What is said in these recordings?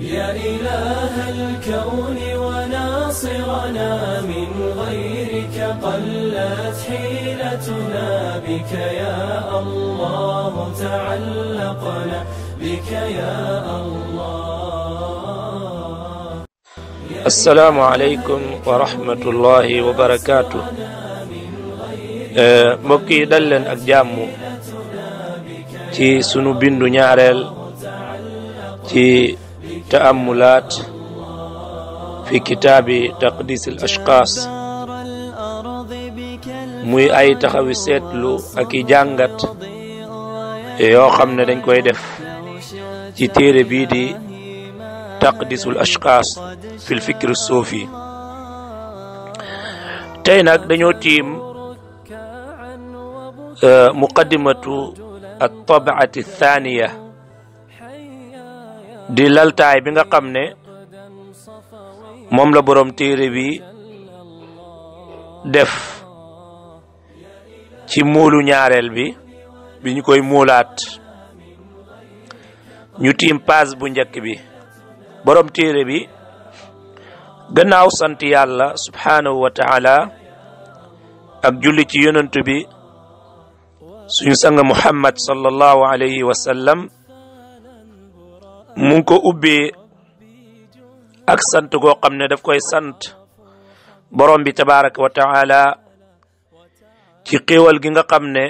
يا إله الكون وناصرنا من غيرك قلت حيلتنا بك يا الله تعلقنا بك يا الله. السلام عليكم ورحمة الله وبركاته. mbokk yi dal leen ak jàmm ci sunu bindu ñaareel ci ta'ammulaat fi kitaabi taqdis al ashxaas muy ay taxawi seetlu ak i jàngat yoo xam ne dañ koy def ci téere bii di taqdisul ashxaas fil fikri suufi. tey nag dañoo tiim muqaddimatu at-tabaati ath-thaniya di laltaay bi nga xam ne moom la boroom téere bi def ci muulu ñaareel bi ñu koy muulaat. ñu tiim page bu njëkk bi. boroom téere bi gannaaw sant yàlla subhanahu wa ta'ala ak julli ci yonent bi suñu sang Muhammad sallallahu alayhi wa sallam mu ngi ko ubbee ak sant goo xam ne daf koy sant borom bi tabaraka wa ta'ala ci xéewal gi nga xam ne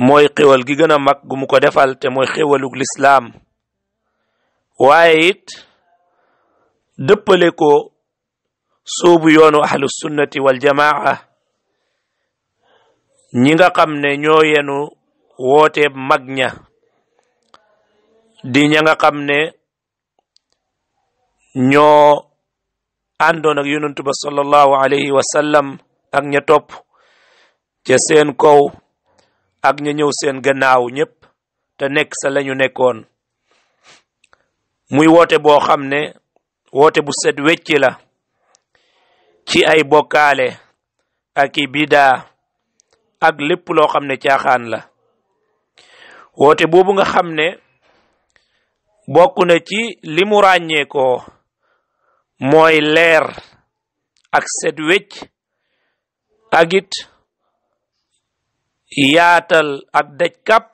mooy xéewal gi gën a mag gu mu ko defal te mooy xéewalug lislaam, waaye it dëppale ko soobu yoonu ahlu sunnati wal jamaa, ñi nga xam ne ñoo yenu woote mag ña di ña nga xam ne ñoo àndoon ak yonent ba sallallahu alayhi wa sallam ak ña topp ca seen kaw ak ña ñëw seen gannaaw ñépp te nekk sa lañu nekkoon. muy woote boo xam ne woote bu set wecci la ci ay bokkaale ak i bidaa ak lépp loo xam ne caaxaan la. woote boobu nga xam ne bokk na ci li mu ràññee ko mooy leer ak set wecc ak it yaatal ak daj kàpp,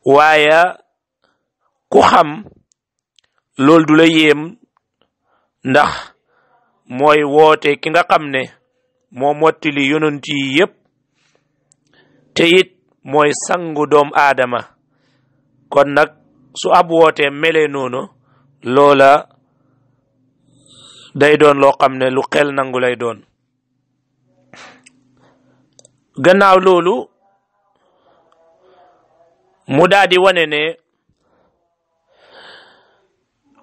waaye ku xam loolu du la yéem ndax mooy woote ki nga xam ne moo mottali yonent yi yépp te it mooy sangu doom aadama. kon nag su ab woote mele noonu loola day doon loo xam ne lu xel nangu lay doon. gannaaw loolu mu daal di wane ne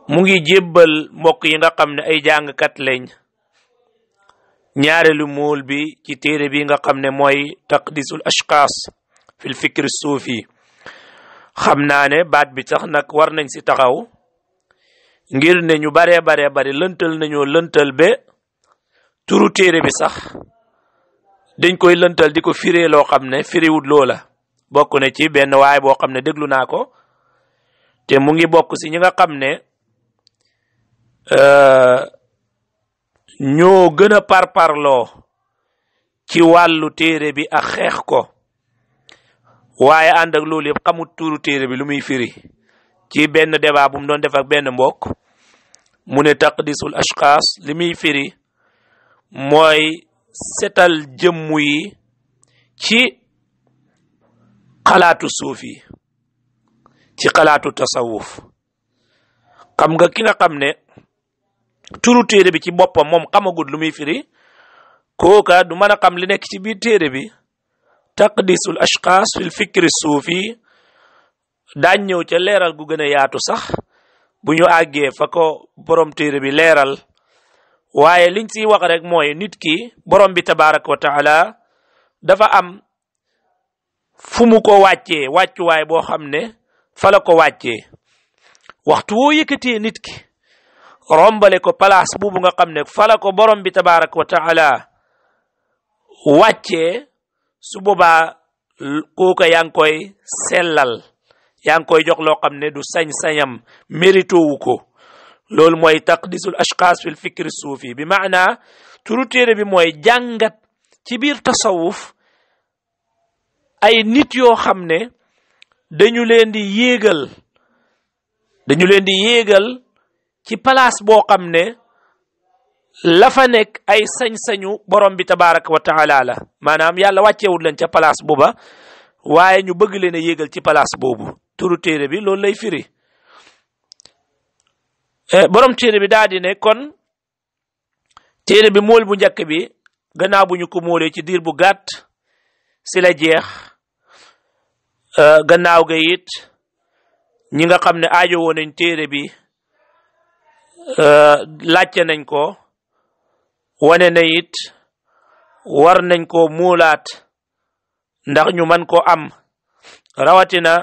mu ngi jébbal mbokk yi nga xam ne ay jàngkat lañ ñaareelu muul bi ci téere bi nga xam ne mooy taqdisul ashxaas fil fikri suufi. xam naa ne baat bi sax nag war nañ si taxaw ngir ne ñu baree bari lëntal nañoo lëntal ba turu téere bi sax dañ koy lëntal di ko firee loo xam ne firiwut loola. bokk na ci benn waay boo xam ne déglu naa ko te mu ngi bokk si ñi nga xam ne ñoo gën a parparloo ci wàllu téere bi ak xeex ko, waaye ànd ak loolu yëpp xamut tuuru téere bi lu muy firi. ci benn débat bu mu doon def ak benn mbokk mu ne taqdisul ashxaas li muy firi mooy setal jëmmu yi ci xalaatu suufi, ci xalaatu tasawuf. xam nga ki nga xam ne turu téere bi ci boppam moom xamagut lu muy firi, kooka du mën a xam li nekk ci biir téere bi. taqdisul ashxaas fil fikri suufi daañ ñëw ca leeral gu gën a yaatu sax bu ñu àggee fa ko borom téere bi leeral, waaye liñ siy wax rek mooy nit ki borom bi tabaraka wa taala dafa am fu mu ko wàccee wàccuwaay boo xam ne fa la ko wàccee. waxtu woo yëkkatee nit ki rombale ko place buubu nga xam ne fa la ko borom bi tabaraka wa taala wàccee, su boobaa kooka yaa ngi koy sellal, yaa ngi koy jox loo xam ne du sañ-sañam mérito wu ko loolu mooy taqdisul ashxaas fil fikri suufi bi maana turu téere bi mooy jàngat ci biir tasawuf ay nit yoo xam ne dañu leen di yéegal ci place boo xam ne la fa nekk ay sañ-sañu borom bi tabaraka wa taala la maanaam yàlla wàcceewul leen ca place booba waaye ñu bëgg leen a yéegal ci place boobu turu téere bi loolu lay firi borom téere bi daal di ne kon téere bi mool bu njëkk bi gannaaw bu ñu ko moolee ci diir bu gàtt si la jeex gannaaw ga it ñi nga xam ne aajo woon nañ téere bi laajte nañ ko wane na it war nañ ko muulaat ndax ñu man ko am rawatina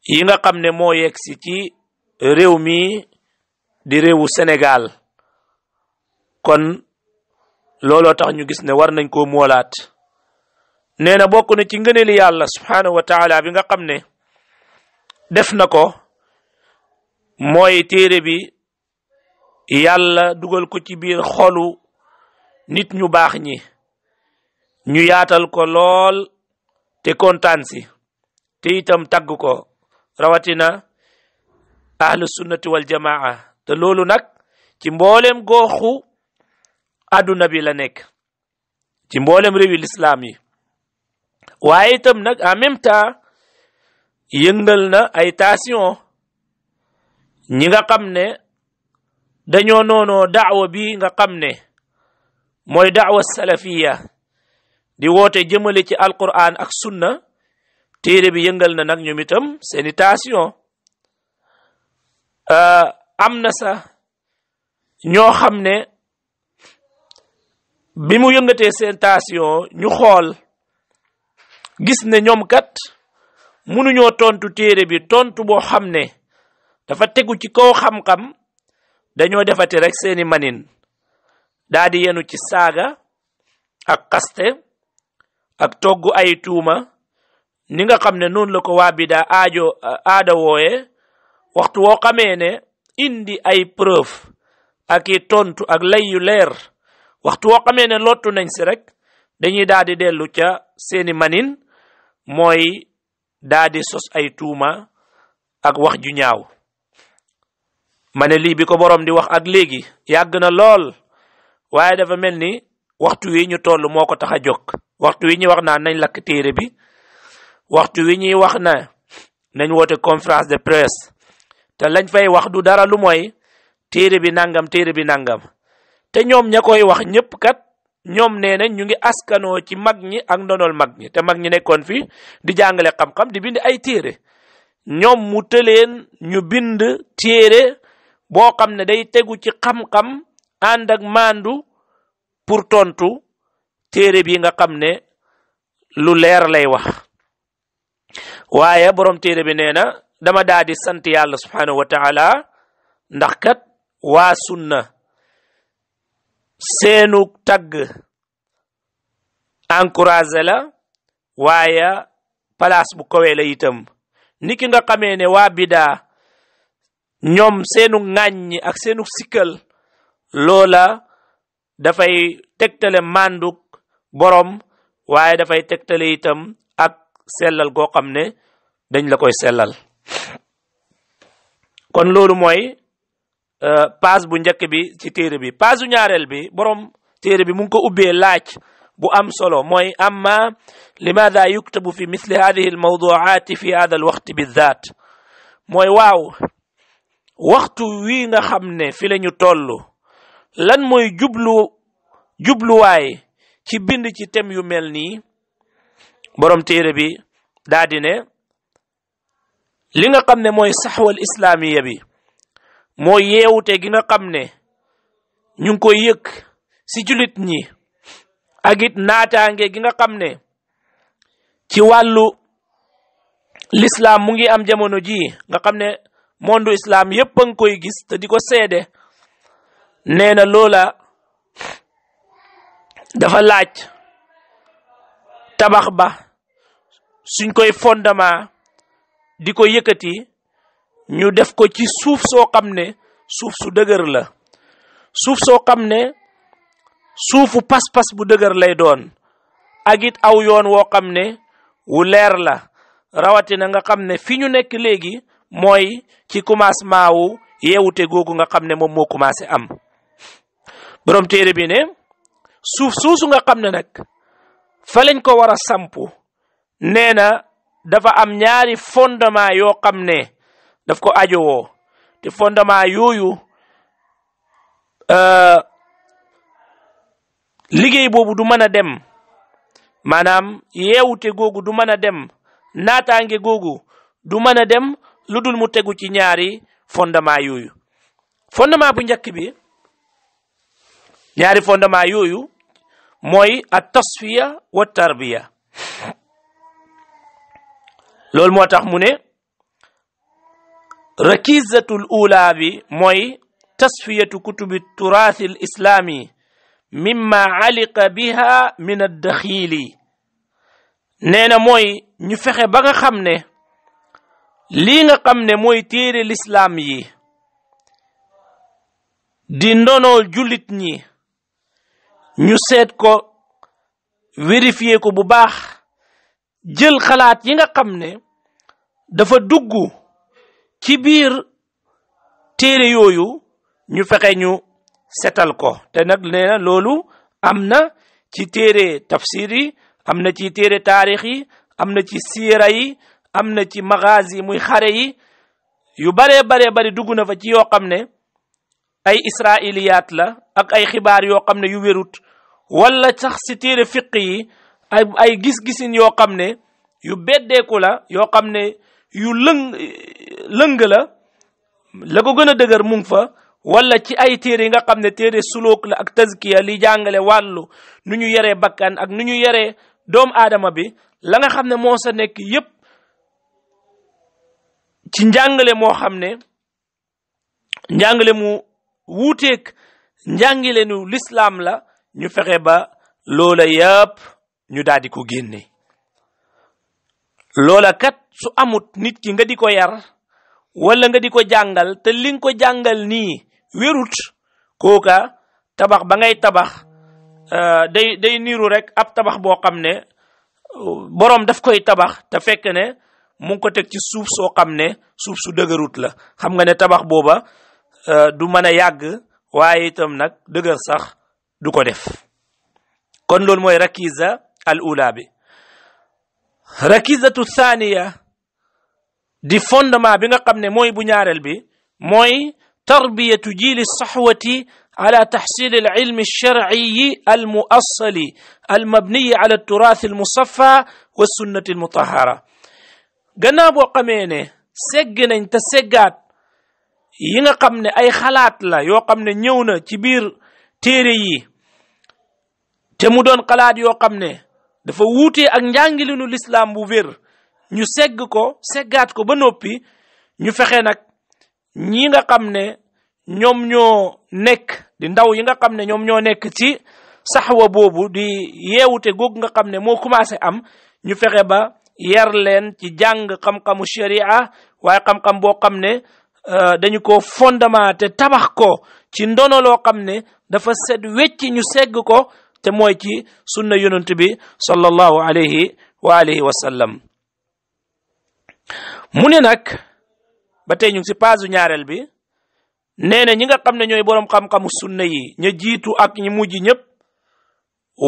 yi nga xam ne moo yegg si ci réew mi di réewu Sénégal kon looloo tax ñu gis ne war nañ ko muulaat nee na bokk na ci ngëneeli yàlla subhanahu wa taala bi nga xam ne def na ko mooy téere bi yàlla dugal ko ci biir xolu nit ñu baax ñi ñu yaatal ko lool te kontaan si te itam tagg ko rawatina ahlu sunnati wal jamaa te loolu nag ci mboolem gooxu àdduna bi la nekk ci mboolem réewi lislaam yi waaye itam nag en même temps yëngal na ay tension ñi nga xam ne dañoo noonoo daawa bi nga xam ne mooy daawa salafiya di woote jëmale ci alquran ak sunna téere bi yëngal na nag ñoom itam seeni tension am na sax ñoo xam ne bi mu yëngatee seen tension ñu xool gis ne ñoom kat mënuñoo tontu téere bi tontu boo xam ne dafa tegu ci kaw xam-xam dañoo defati rek seeni manin daa di yenu ci saaga ak xaste ak togg ay tuuma ni nga xam ne noonu la ko waa bidaa aada wooye waxtu woo xamee ne indi ay preuve ak i tontu ak lay yu leer waxtu woo xamee ne lottu nañ si rek dañuy daal di dellu ca seeni manin mooy daal di sos ay tuuma ak wax ju ñaaw ma ne lii bi ko borom di wax ak léegi yàgg na lool waaye dafa mel ni waxtu wi ñu toll moo ko tax a jóg waxtu wi ñuy wax naa nañ lakk téere bi waxtu wi ñuy wax na nañ woote conférence de presse te lañ fay wax du dara lu mooy téere bi nangam te ñoom ña koy wax ñëpp kat ñoom nee nañ ñu ngi askanoo ci mag ñi ak ndonol mag ñi te mag ñi nekkoon fi di jàngale xam-xam di bind ay téere ñoom mu tëleen ñu bind téere boo xam ne day tegu ci xam-xam ànd ak maandu pour tontu téere bi nga xam ne lu leer lay wax waaye borom téere bi nee na dama daal di sant yàlla subhanahu wa taala ndax kat waa sunna seenu tagg encouragé la waaye place bu kowee la itam niki nga xamee ne waa bidaa ñoom seenu ŋàññi ak seenu sikkal loola dafay tegtale manduk borom waaye dafay tegtale itam ak sellal goo xam ne dañ la koy sellal kon loolu mooy page bu njëkk bi ci téere bi page bu ñaareel bi borom téere bi mu ngi ko ubbee laaj bu am solo mooy amma limadha yuktabu fi mithli hadhihi almawdu'at fi hadha alwaqt bizat mooy waaw waxtu wi nga xam ne fi lañu toll lan mooy jubluwaay ci bind ci thème yu mel nii borom téere bi daa di ne li nga xam ne mooy saxwal islaamiya bi mooy yeewute gi nga xam ne ñu ngi koy yëg si julit ñi ak it naataange gi nga xam ne ci wàllu l'islam mu ngi am jamono ji nga xam ne monde islam yépp a ngi koy gis te di ko seede nee na loola dafa laaj tabax ba suñ koy fondement di ko yëkkati ñu def ko ci suuf soo xam ne suuf su dëgër la suuf soo xam ne suufu pas-pas bu dëgër lay doon ak it aw yoon woo xam ne wu leer la rawatina nga xam ne fi ñu nekk léegi mooy ci commencement wu yeewute googu nga xam ne moom moo commencé am borom téere bi ne suuf suusu nga xam ne nag fa lañ ko war a sampu nee na dafa am ñaari fondement yoo xam ne daf ko ajowoo te fondement yooyu liggéey boobu du mën a dem maanaam yeewute googu du mën a dem naataange googu du mën a dem lu dul mu tegu ci ñaari fondement yooyu fondement bu njëkk bi ñaari fondement yooyu mooy at tasfiya wa tarbiya loolu moo tax mu ne rakizatul ula bi mooy tasfiyatu kutubi turathi al islami mimma aliqa biha min ad-dakhili nee na mooy ñu fexe ba nga xam ne lii nga xam ne mooy téere l'islam yi di ndonool jullit ñi ñu seet ko vérifier ko bu baax jël xalaat yi nga xam ne dafa dugg ci biir téere yooyu ñu fexe ñu setal ko te nag nee na loolu am na ci téere tafsir yi am na ci téere taarix yi am na ci siira yi am na ci magazi muy xare yi yu bare bari dugg na fa ci yoo xam ne ay israiliyaat la ak ay xibaar yoo xam ne yu wérut wala sax ci téere fiq yi ay gis-gisin yoo xam ne yu beddeeku la yoo xam ne yu lëng la ko gën a dëgër mu ngi fa wala ci ay téere yi nga xam ne téere suluk la ak tazkiya li jàngale wàllu nu ñu yaree bakkan ak nu ñu yaree doomu aadama bi la nga xam ne moo sa nekk yépp ci njàngale moo xam ne njàngale mu wuuteeg njàngale nu l'islam la ñu fexe ba loola yépp ñu daal di ko génne loola kat su amut nit ki nga di ko yar wala nga di ko jàngal te li nga ko jàngal nii wérut kooka tabax ba ngay tabax day niru rek ab tabax boo xam ne boroom daf koy tabax te fekk ne mu ngi ko teg ci suuf soo xam ne suuf su dëgërut la xam nga ne tabax booba du mën a yàgg waaye itam nag dëgër sax du ko def kon loolu mooy rakiza al ula bi rakizatu thaniya di fondement bi nga xam ne mooy bu ñaareel bi mooy tarbiyatu jili sahwati على تحصيل العلم الشرعي المؤصل المبني على التراث المصفى والسنة المطهرة gannaaw boo xamee ne segg nañ te seggaat yi nga xam ne ay xalaat la yoo xam ne ñëw na ci biir téere yi te mu doon xalaat yoo xam ne dafa wuute ak njàngilinu l'islam bu wér ñu seggaat ko ba noppi ñu fexe nag ñi nga xam ne ñoom ñoo nekk di ndaw yi nga xam ne ñoom ñoo nekk ci saxwa boobu di yeewute googu nga xam ne moo commencé am ñu fexe ba yar leen ci jàng xam-xamu sharia waaye xam-xam boo xam ne dañu ko fondamenté tabax ko ci ndono loo xam ne dafa set wecci ñu segg ko te mooy ci sunna yonent bi sallallahu alayhi wa alihi wa sallam mu ne nag ba tey ñu ngi si paasu ñaareel bi nee na ñi nga xam ne ñooy boroom xam-xamu sunna yi ña jiitu ak ñi mujj ñëpp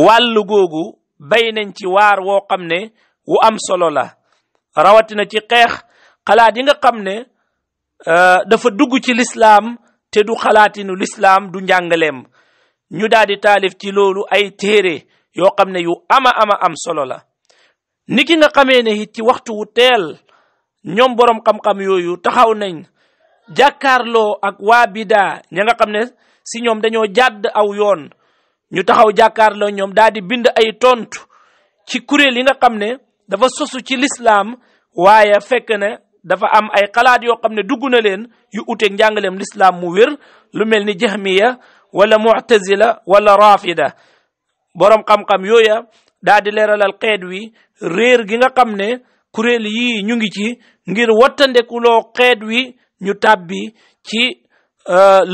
wàllu googu bay nañ ci waar woo xam ne wu am solo la rawatina ci xeex xalaat yi nga xam ne dafa dugg ci l'islam te du xalaatinu l'islam du njàngaleem ñu daal di taalif ci loolu ay téere yoo xam ne yu ama am solo la ni ki nga xamee ne it ci waxtu wu teel ñoom boroom xam-xam yooyu taxaw nañ jàkkaarloo ak waa bidaa ña nga xam ne si ñoom dañoo jàdd aw yoon ñu taxaw jàkkaarloo ñoom daal di bind ay tontu ci kuréel yi nga xam ne dafa sosu ci l'islam waaye fekk ne dafa am ay xalaat yoo xam ne dugg na leen yu uteeg njàngaleem l'islam mu wér lu mel ni jahmiya wala mu'tazila wala rafida boroom xam-xam yooya daal di leeralal xeet wi réer gi nga xam ne kuréel yii ñu ngi ci ngir wattandekuloo xeet wi ñu tàbbi ci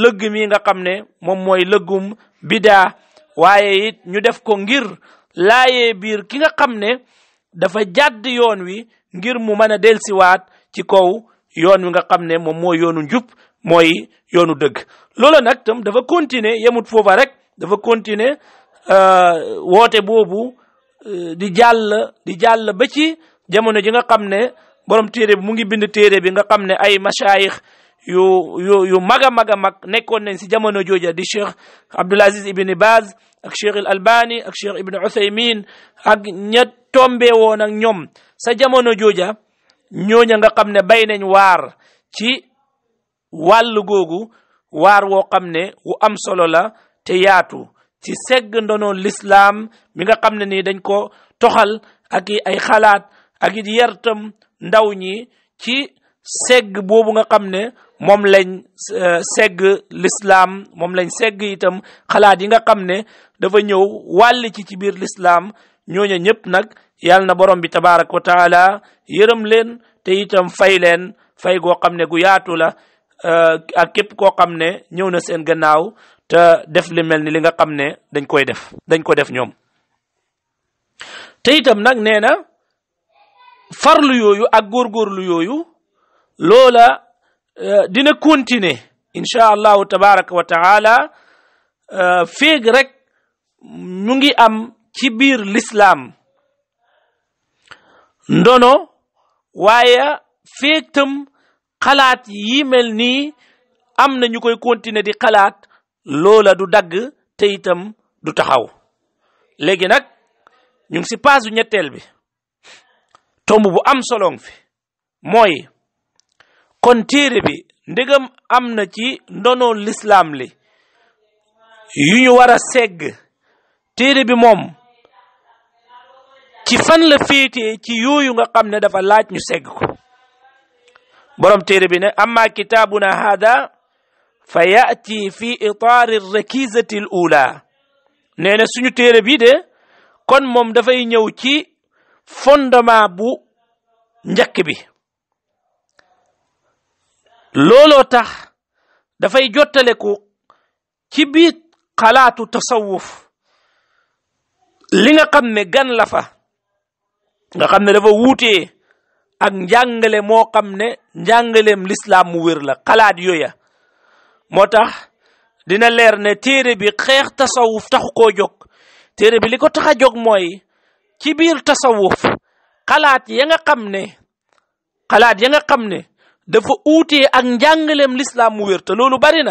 lëgg mi nga xam ne moom mooy lëggum bidaa waaye it ñu def ko ngir laayee biir ki nga xam ne dafa jàdd yoon wi ngir mu mën a delsiwaat ci kaw yoon wi nga xam ne moom mooy yoonu njub mooy yoonu dëgg loola nag tam dafa continuer yemut foofa rek dafa continuer woote boobu di jàll ba ci jamono ji nga xam ne borom téere bi mu ngi bind téere bi nga xam ne ay mashayikh yu mag a mag nekkoon nañ si jamono jooja di Cheikh Abdul Aziz ibn Baz ak Cheikh al Albani ak Cheikh ibn Uthaymin ak ña tombe woon ak ñoom sa jamono jooja ñooña nga xam ne bay nañ waar ci wàllu googu waar woo xam ne wu am solo la te yaatu ci segg ndono l'islam mi nga xam ne nii dañ ko toxal ak ay xalaat ak it yartam ndaw ñi ci segg boobu nga xam ne moom lañ segg l'islam moom lañ segg itam xalaat yi nga xam ne dafa ñëw wàll ci biir l'islam ñooña ñëpp nag yàlla na borom bi tabaraka wa taala yërëm leen te itam fay leen fay goo xam ne gu yaatu la ak képp koo xam ne ñëw na seen gannaaw te def li mel ni li nga xam ne dañ ko def ñoom te itam nag nee na farlu yooyu ak góorgóorlu yooyu loola dina continuer insha allahu tabaraka wa taala féeg rek ñu ngi am ci biir l'islam ndono waaye féeg tam xalaat yi mel nii am na ñu koy continuer di xalaat loola du dagg te itam du taxaw léegi nag ñu ngi si paasu ñetteel bi tomb bu am solo fi mooy kon téere bi ndegam am na ci ndono l'islam li yu ñu war a segg téere bi moom ci fan la féetee ci yooyu nga xam ne dafa laaj ñu segg ko borom téere bi ne amma kitaabuna hada fa ya'ti fi itaari rakizati al ula nee na suñu téere bi de kon moom dafay ñëw ci fondement bu njëkk bi looloo tax dafay jottale ko ci biir xalaatu tasawuf li nga xam ne gan la fa nga xam ne dafa wuutee ak njàngale moo xam ne njàngaleem l'islam mu wér la xalaat yooya moo tax dina leer ne téere bi xeex tasawuf taxu koo jóg téere bi li ko tax a jóg mooy ci biir tasawuf xalaat ya nga xam ne dafa uutee ak njàngaleem l'islam mu wér te loolu bari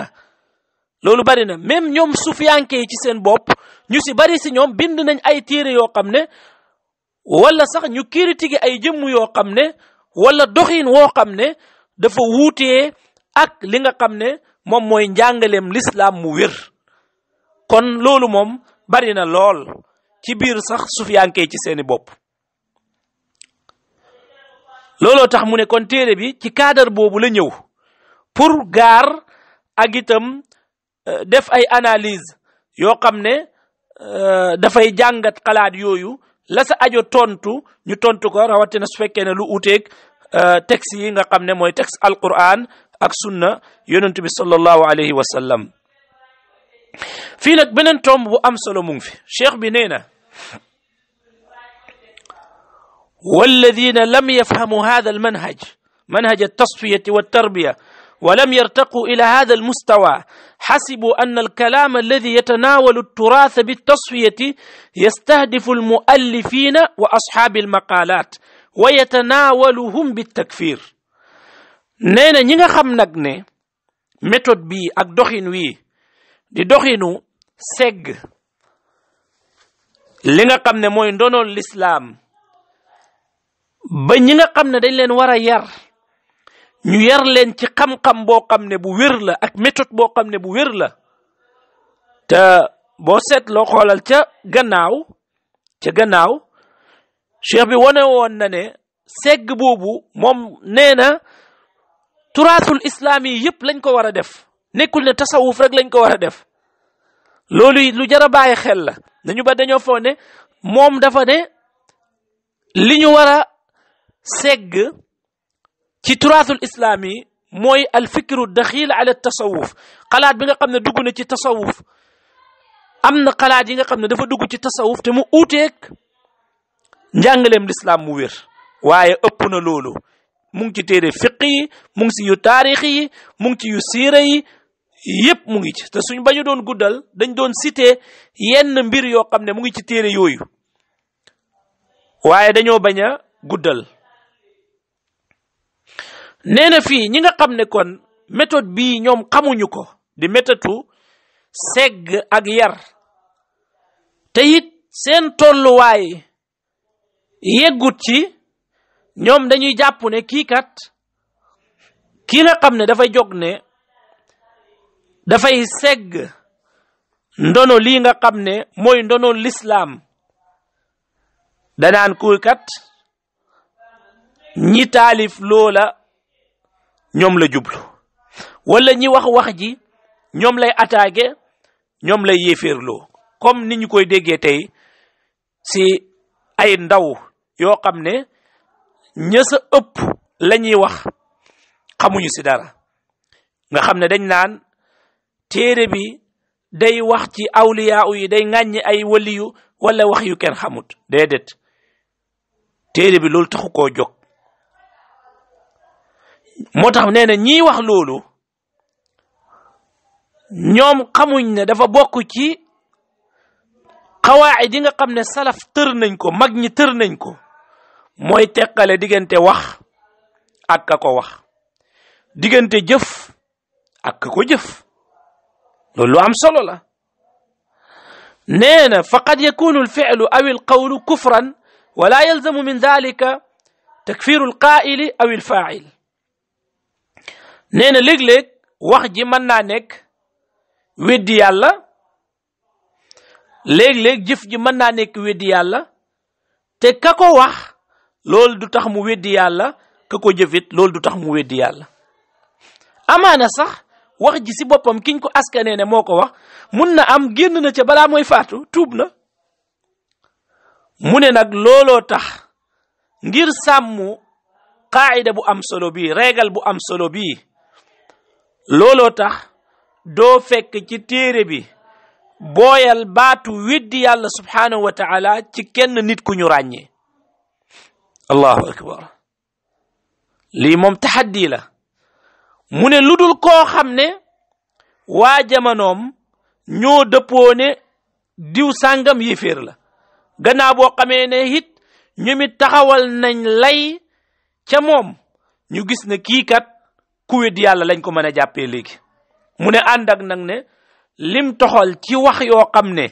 na même ñoom sufiyanke yi ci seen bopp ñu si bari si ñoom bind nañ ay téere yoo xam ne wala sax ñu critiquer ay jëmm yoo xam ne wala doxin woo xam ne dafa wuutee ak li nga xam ne moom mooy njàngaleem l'islam mu wér kon loolu moom bari na lool ci biir sax sufiyanke yi ci seeni bopp looloo tax mu ne kon téere bi ci cadre boobu la ñëw pour gaar ak itam def ay analyse yoo xam ne dafay jàngat xalaat yooyu la sa ajo tontu ñu tontu ko rawatina su fekkee ne lu uteeg texte yi nga xam ne mooy texte alquran ak sunna yonent bi sallallahu alayhi wa sallam fii nag beneen tomb bu am solo mu ngi fi cheikh bi nee na والذين لم يفهموا هذا المنهج منهج التصفية والتربية ولم يرتقوا إلى هذا المستوى حسبوا أن الكلام الذي يتناول التراث بالتصفية يستهدف المؤلفين وأصحاب المقالات ويتناولهم بالتكفير نينا نيغا خم نك ني méthode bi ak doxin wi di doxinu segg li nga xam ne mooy ndonol l'islam ba ñi nga xam ne dañ leen war a yar ñu yar leen ci xam-xam boo xam ne bu wér la ak méthode boo xam ne bu wér la te boo seetloo xoolal ca gannaaw cheikh bi wane woon na ne segg boobu moom nee na turaasul islaam yi yëpp lañ ko war a def nekkul ne tasawuf rek lañ ko war a def loolu lu jar a bàyyi xel la dañu ba dañoo foog ne moom dafa ne li ñu war a segg ci turaathul islaami mooy al fikru daxil ala tasawuf xalaat bi nga xam ne dugg na ci tasawuf am na xalaat yi nga xam ne dafa dugg ci tasawuf te mu uuteeg njàngaleem lislaam mu wér waaye ëpp na loolu mu ngi ci téere fiq yi mu ngi ci yu taarix yi mu ngi ci yu siira yi yépp mu ngi ci te suñ bañu doon guddal dañ doon cité yenn mbir yoo xam ne mu ngi ci téere yooyu waaye dañoo bañ a guddal nee na fii ñi nga xam ne kon méthode bii ñoom xamuñu ko di méthode segg ak yar te it seen tolluwaay yeggut ci ñoom dañuy jàpp ne kii kat kii nga xam ne dafay jóg ne dafay segg ndono lii nga xam ne mooy ndono lislaam danaan kuy kat ñi taalif loola ñoom la jublu wala ñi wax ji ñoom lay attaqué ñoom lay yéeféerloo comme ni ñu koy déggee tey si ay ndaw yoo xam ne ña sa ëpp la ñuy wax xamuñu si dara nga xam ne dañ naan téere bi day wax ci awliyaa yi day ŋàññi ay waliyu wala wax yu kenn xamut déedéet téere bi loolu taxu koo jóg moo tax nee na ñiy wax loolu ñoom xamuñ ne dafa bokk ci xawaayid yi nga xam ne salaf tër nañ ko mag ñi tër nañ ko mooy teqale diggante wax ak ka ko wax diggante jëf ak ka ko jëf loolu lu am solo la nee na faqad yakunu alfi'lu aw alqawlu kufran wala yalzamu min dhalika takfiru alqaa'ili aw alfaa'il nee na léeg-léeg wax ji mën naa nekk weddi yàlla léeg-léeg jëf ji mën naa nekk weddi yàlla te ka ko wax loolu du tax mu weddi yàlla ka ko jëfit loolu du tax mu weddi yàlla amaana sax wax ji si boppam kiñ ko askanee ne moo ko wax mun na am génn na ca balaa mooy faatu tuub na mu ne nag looloo tax ngir sàmm qaayida bu am solo bii régal bu am solo bii looloo tax doo fekk ci téere bi booyal baatu weddi yàlla subhanahu wa ta'ala ci kenn nit ku ñu ràññee allahu akbar lii moom taxaddi la mu ne lu dul koo xam ne waa jamonoom ñoo dëppoo ne diw sàngam yéeféer la gannaaw boo xamee ne it ñoom it taxawal nañ lay ca moom ñu gis ne kii kat ku weddi yàlla lañ ko mën a jàppee léegi mu ne ànd ak nag ne lim toxal ci wax yoo xam ne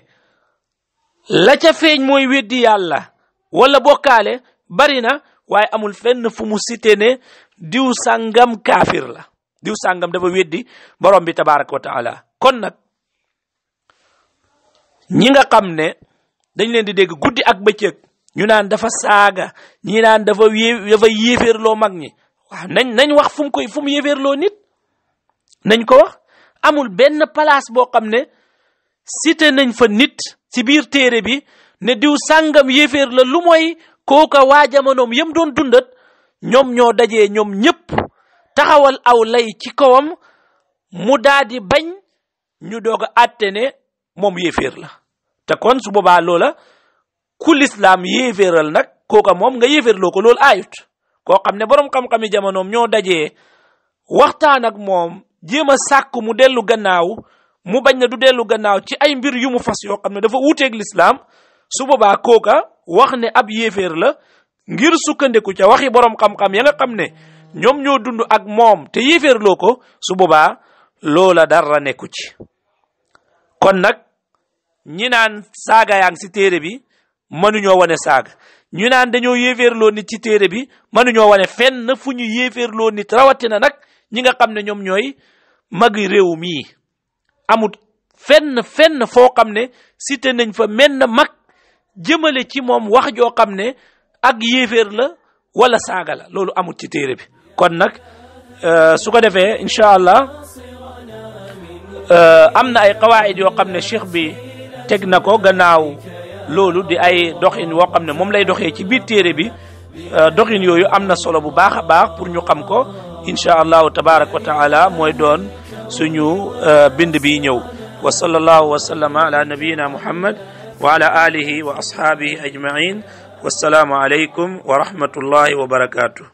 la ca feeñ mooy weddi yàlla wala bokkaale bari na waaye amul fenn fu mu cité ne diw sàngam kaafir la diw sàngam dafa weddi borom bi tabaraka wa taala kon nag ñi nga xam ne dañ leen di dégg guddi ak bëccëg ñu naan dafa saaga ñi naan dafa yéeféerloo mag ñi waaw nañ wax fu mu yéeféerloo nit nañ ko wax amul benn place boo xam ne cité nañ fa nit ci biir téere bi ne diw sàngam yéeféer la lu mooy kooka waa jamonoom yëm doon dundat ñoom ñoo dajee ñoom ñëpp taxawal aw lay ci kawam mu daadi bañ ñu doog a àtte ne moom yéeféer la te kon su boobaa loola ku lislaam yéeféeral nag kooka moom nga yéeféerloo ko loolu aayut koo xam ne boroom xam-xami jamonoom ñoo dajee waxtaan ak moom jéem a sàkk mu dellu gannaaw mu bañ na du dellu gannaaw ci ay mbir yu mu fas yoo xam ne dafa wuuteeg lislaam su boobaa kooka wax ne ab yéeféer la ngir sukkandiku ca waxi boroom xam-xam ya nga xam ne ñoom ñoo dund ak moom te yéeféerloo ko su boobaa loola dara nekku ci kon nag ñi naan saaga yaa ngi ci téere bi mënuñoo wane saaga ñu naan dañoo yéeféerloo nit ci téere bi mënuñoo wane fenn fu ñu yéeféerloo nit rawatina nag ñi nga xam ne ñoom ñooy magi réew mii amut fenn foo xam ne cité nañ fa menn mag jëmale ci moom wax joo xam ne ak yéeféer la wala saaga la loolu amut ci téere bi kon nag su ko defee incha allah am na ay qawaid yoo xam ne cheikh bi teg na ko gannaaw loolu di ay doxin woo xam ne moom lay doxee ci biir téere bi doxin yooyu am na solo bu baax a baax pour ñu xam ko insha allahu tabaraka wa taala mooy doon suñu bind bi ñëw wa sallallahu wa sallama ala nabiyina muhammad wa ala alihi wa ashabihi ajmain wassalaamu alaykum wa rahmatullahi wa barakatuh